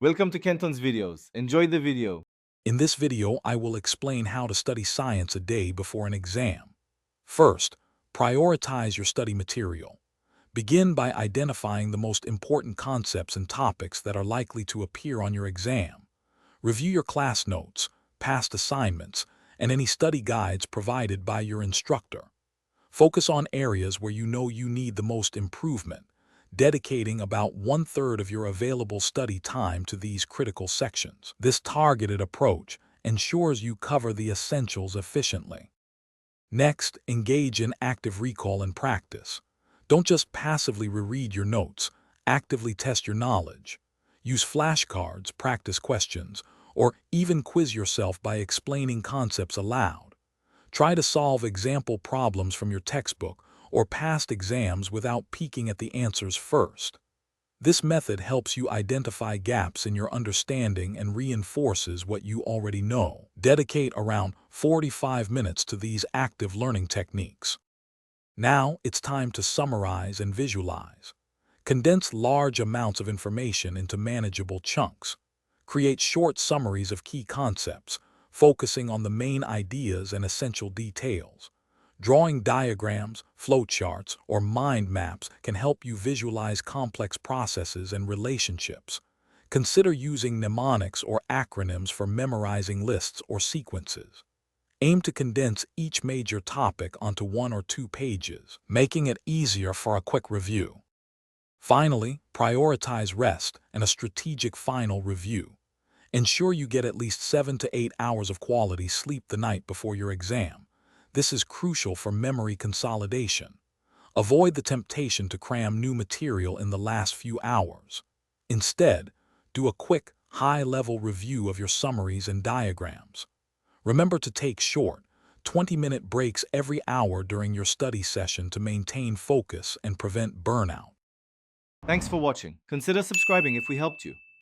Welcome to Kenton's videos. Enjoy the video. In this video, I will explain how to study science a day before an exam. First, prioritize your study material. Begin by identifying the most important concepts and topics that are likely to appear on your exam. Review your class notes, past assignments, and any study guides provided by your instructor. Focus on areas where you know you need the most improvement, dedicating about 1/3 of your available study time to these critical sections. This targeted approach ensures you cover the essentials efficiently. Next, engage in active recall and practice. Don't just passively reread your notes, actively test your knowledge. Use flashcards, practice questions, or even quiz yourself by explaining concepts aloud. Try to solve example problems from your textbook or past exams without peeking at the answers first. This method helps you identify gaps in your understanding and reinforces what you already know. Dedicate around 45 minutes to these active learning techniques. Now it's time to summarize and visualize. Condense large amounts of information into manageable chunks. Create short summaries of key concepts, focusing on the main ideas and essential details. Drawing diagrams, flowcharts, or mind maps can help you visualize complex processes and relationships. Consider using mnemonics or acronyms for memorizing lists or sequences. Aim to condense each major topic onto 1 or 2 pages, making it easier for a quick review. Finally, prioritize rest and a strategic final review. Ensure you get at least 7 to 8 hours of quality sleep the night before your exam. This is crucial for memory consolidation. Avoid the temptation to cram new material in the last few hours. Instead, do a quick, high-level review of your summaries and diagrams. Remember to take short, 20-minute breaks every hour during your study session to maintain focus and prevent burnout. Thanks for watching. Consider subscribing if we helped you.